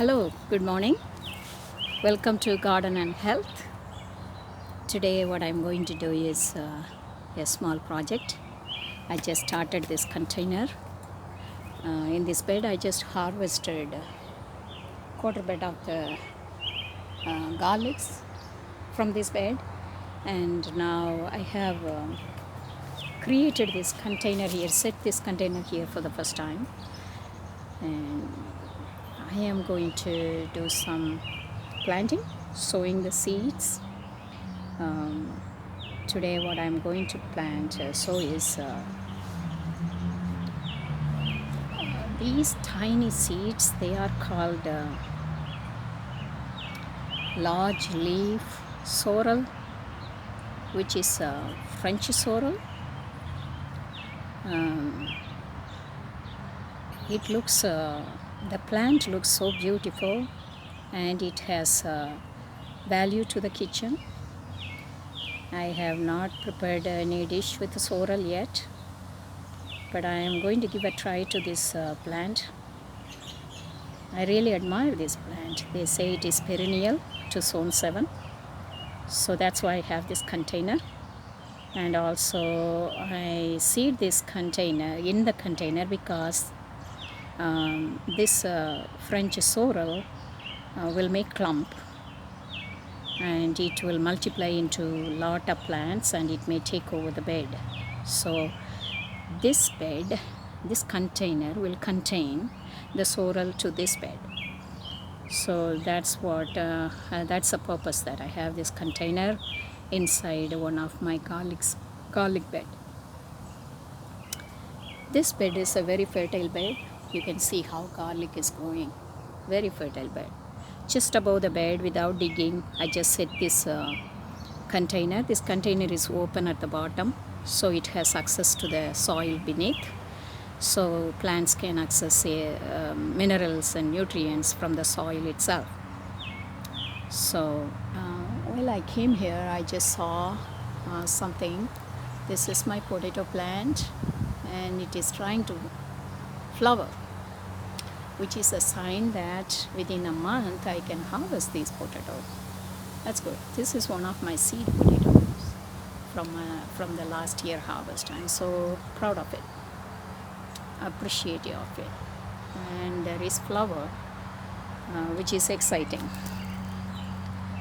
Hello, good morning. Welcome to Garden and Health. Today what I'm going to do is a small project. I just started this container. In this bed I just harvested quarter bed of the garlics from this bed, and now I have created this container here, set this container here for the first time, and I am going to do some planting, sowing the seeds. Today what I'm going to plant, sow is these tiny seeds. They are called large leaf sorrel, which is French sorrel. It looks the plant looks so beautiful, and it has value to the kitchen. I have not prepared any dish with sorrel yet, but I am going to give a try to this plant. I really admire this plant. They say it is perennial to zone 7, so that's why I have this container. And also I seed this container in the container because this French sorrel will make clump, and it will multiply into lot of plants, and it may take over the bed. So this bed, this container will contain the sorrel to this bed. So that's what that's the purpose that I have this container inside one of my garlic bed. This bed is a very fertile bed. You can see how garlic is growing. Very fertile bed. Just above the bed, without digging, I just set this container. This container is open at the bottom, so it has access to the soil beneath, so plants can access minerals and nutrients from the soil itself. So while I came here, I just saw something. This is my potato plant, and it is trying to flower, which is a sign that within a month I can harvest these potatoes. That's good. This is one of my seed potatoes from the last year harvest. I'm so proud of it, appreciative of it, and there is flower, which is exciting.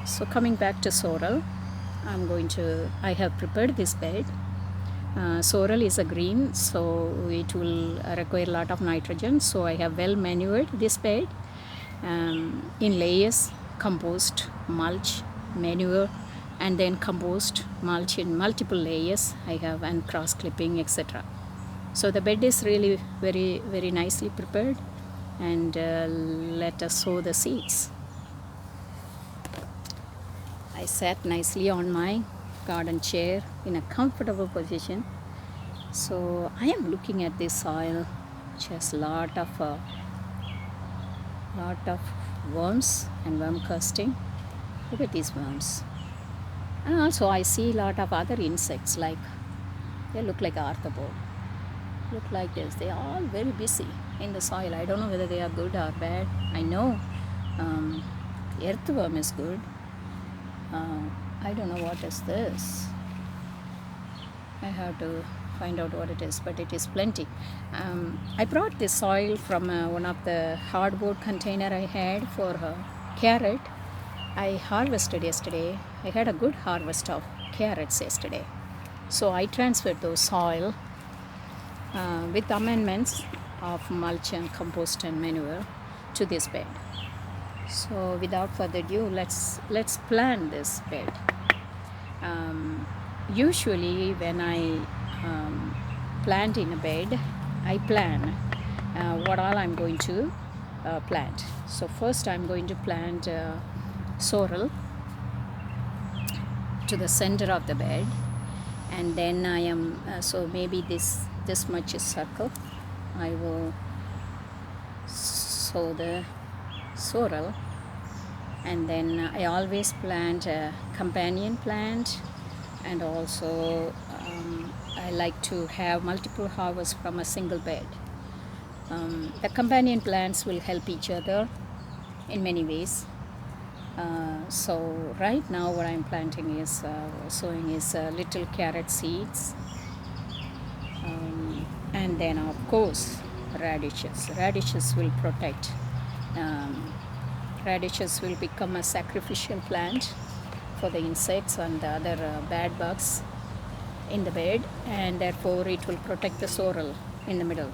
So coming back to sorrel, I have prepared this bed. Sorrel is a green, so it will require a lot of nitrogen, so I have well manured this bed in layers: compost, mulch, manure, and then compost, mulch in multiple layers I have, and cross clipping, etc. So the bed is really very, very nicely prepared, and let us sow the seeds. I sat nicely on my garden chair in a comfortable position. So I am looking at this soil, just lot of worms and worm casting. Look at these worms. And also I see a lot of other insects, like they look like arthropod. Look like this. They are all very busy in the soil. I don't know whether they are good or bad. I know earthworm is good. I don't know what is this. I have to find out what it is, but it is plenty. I brought this soil from one of the hardwood container I had for carrot. I harvested yesterday. I had a good harvest of carrots yesterday. So I transferred those soil with amendments of mulch and compost and manure to this bed. So without further ado, let's plant this bed. Usually when I plant in a bed, I plan what all I'm going to plant. So first I'm going to plant sorrel to the center of the bed, and then I am so maybe this much is circle. I will sow the sorrel, and then I always plant a companion plant, and also I like to have multiple harvests from a single bed. The companion plants will help each other in many ways. So right now what I'm planting is sowing is little carrot seeds, and then of course radishes. Radishes will protect. Um, radishes will become a sacrificial plant for the insects and the other bad bugs in the bed, and therefore it will protect the sorrel in the middle.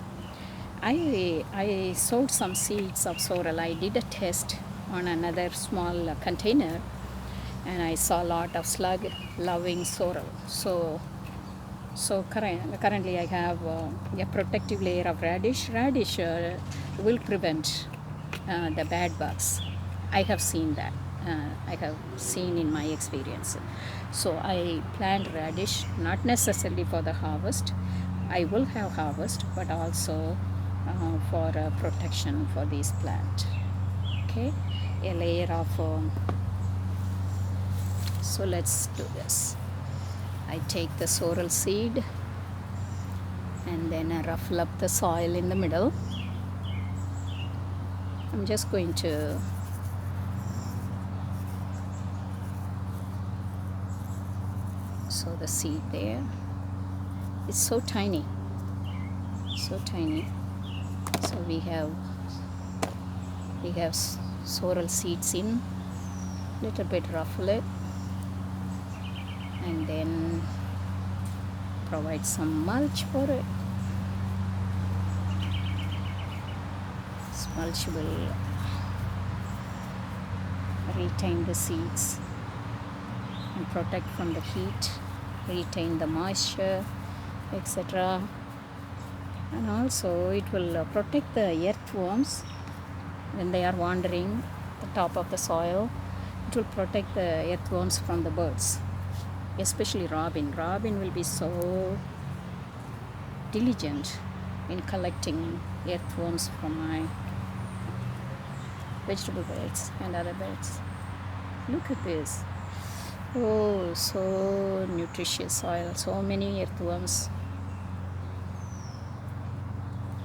I sowed some seeds of sorrel. I did a test on another small container, and I saw a lot of slug loving sorrel. So currently I have a protective layer of radish. Radish will prevent the bad bugs. I have seen that. I have seen in my experience. So I plant radish, not necessarily for the harvest. I will have harvest, but also for protection for this plant. Okay, a layer of. So let's do this. I take the sorrel seed and then I ruffle up the soil in the middle. I'm just going to sow the seed there. It's so tiny, so tiny. So we have sorrel seeds in, little bit ruffle it, and then provide some mulch for it. This mulch will retain the seeds and protect from the heat, retain the moisture, etc. And also it will protect the earthworms when they are wandering the top of the soil. It will protect the earthworms from the birds, especially robin. Robin will be so diligent in collecting earthworms from my vegetable beds and other beds. Look at this. Oh, so nutritious soil, so many earthworms.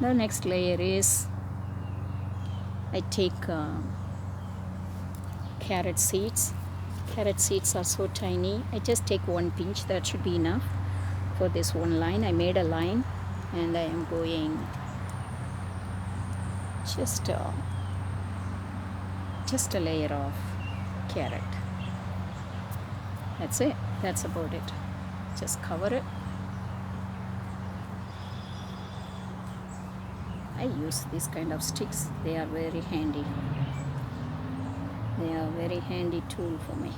The next layer is I take carrot seeds. Carrot seeds are so tiny. I just take one pinch, that should be enough for this one line. I made a line and I am going just a layer of carrot. That's it. That's about it. Just cover it. I use these kind of sticks. They are very handy. They are a very handy tool for me.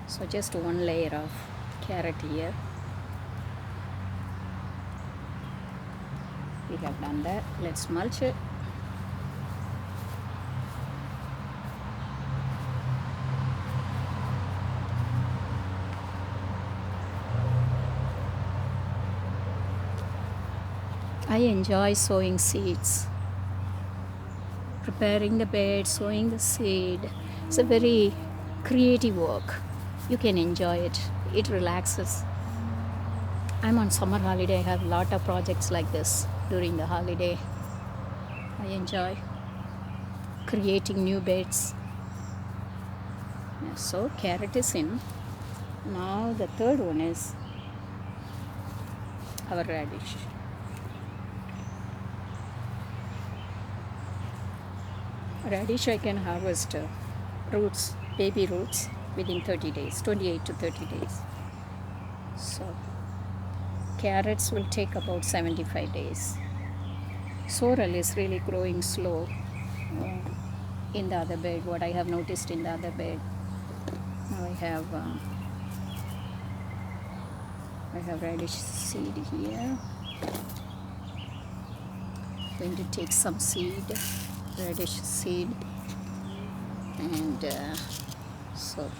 So just one layer of carrot here. We have done that. Let's mulch it. I enjoy sowing seeds. Preparing the bed, sowing the seed. It's a very creative work. You can enjoy it. It relaxes. I'm on summer holiday. I have a lot of projects like this during the holiday. I enjoy creating new beds. Yeah, so carrot is in. Now the third one is our radish. Radish I can harvest roots, baby roots, within 30 days, 28 to 30 days. So carrots will take about 75 days. Sorrel is really growing slow in the other bed, what I have noticed in the other bed. Now I have radish seed here. Going to take some seed, radish seed, and so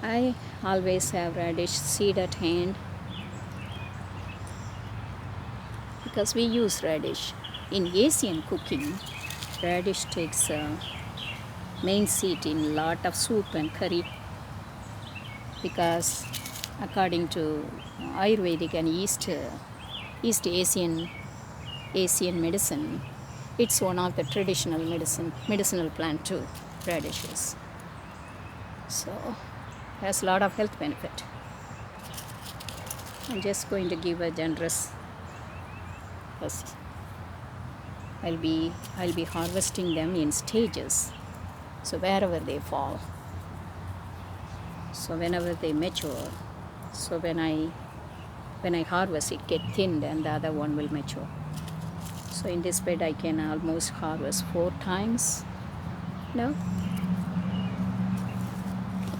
I always have radish seed at hand because we use radish in Asian cooking. Radish takes a main seat in a lot of soup and curry because according to Ayurvedic and East Asian medicine, It's one of the traditional medicinal plant too, radishes. So has a lot of health benefit. I'm just going to give a generous, because I'll be harvesting them in stages. So wherever they fall. So whenever they mature, so when I harvest, it get thinned and the other one will mature. So in this bed I can almost harvest 4 times now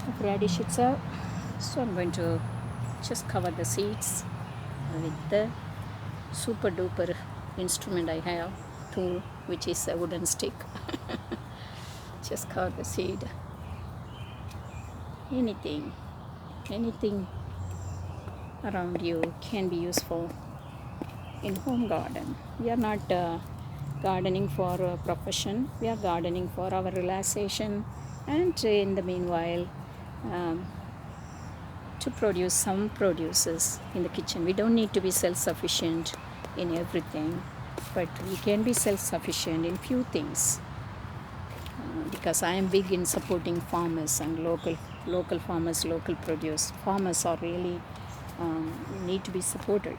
of radish itself. So I'm going to just cover the seeds with the super duper instrument I have, tool, which is a wooden stick. Just cover the seed. Anything around you can be useful in home garden. We are not gardening for a profession. We are gardening for our relaxation, and in the meanwhile to produce some produces in the kitchen. We don't need to be self-sufficient in everything, but we can be self-sufficient in few things. Because I am big in supporting farmers and local farmers, local produce. Farmers are really need to be supported.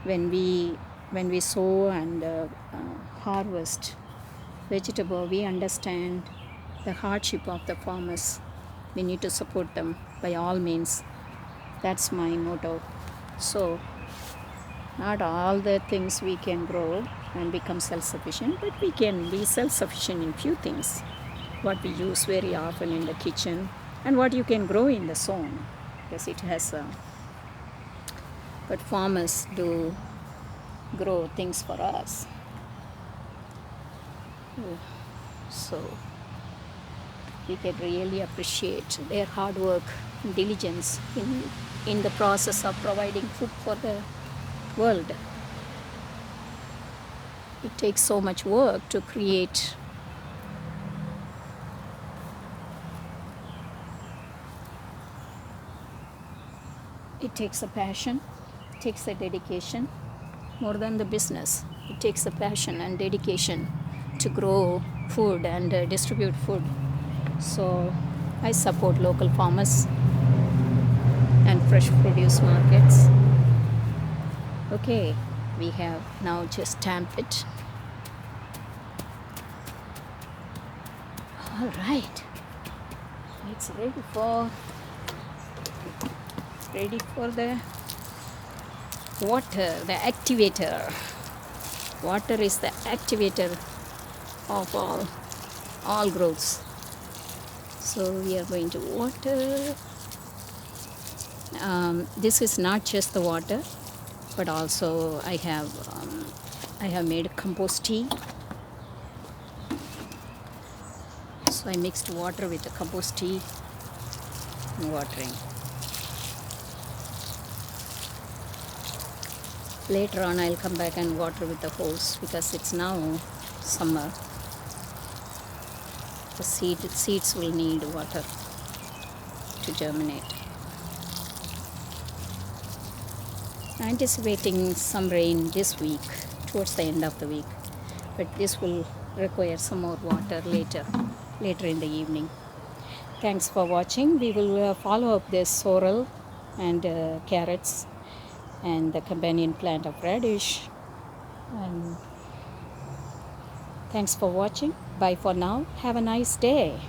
When we sow and harvest vegetable, we understand the hardship of the farmers. We need to support them by all means. That's my motto. So not all the things we can grow and become self-sufficient, but we can be self-sufficient in few things, what we use very often in the kitchen and what you can grow in the zone, because it has but farmers do grow things for us. So we can really appreciate their hard work and diligence in the process of providing food for the world. It takes so much work to create it takes a passion, it takes a dedication more than the business. It takes a passion and dedication to grow food and distribute food. So I support local farmers and fresh produce markets. Okay, we have now just stamped it. All right, it's ready for the water, the activator. Water is the activator of all growths. So we are going to water. This is not just the water, but also I have made compost tea. So I mixed water with the compost tea and watering. Later on I'll come back and water with the hose, because it's now summer. The seeds will need water to germinate. Anticipating some rain this week, towards the end of the week, but this will require some more water later in the evening. Thanks for watching. We will follow up this sorrel and carrots and the companion plant of radish. And thanks for watching. Bye for now. Have a nice day.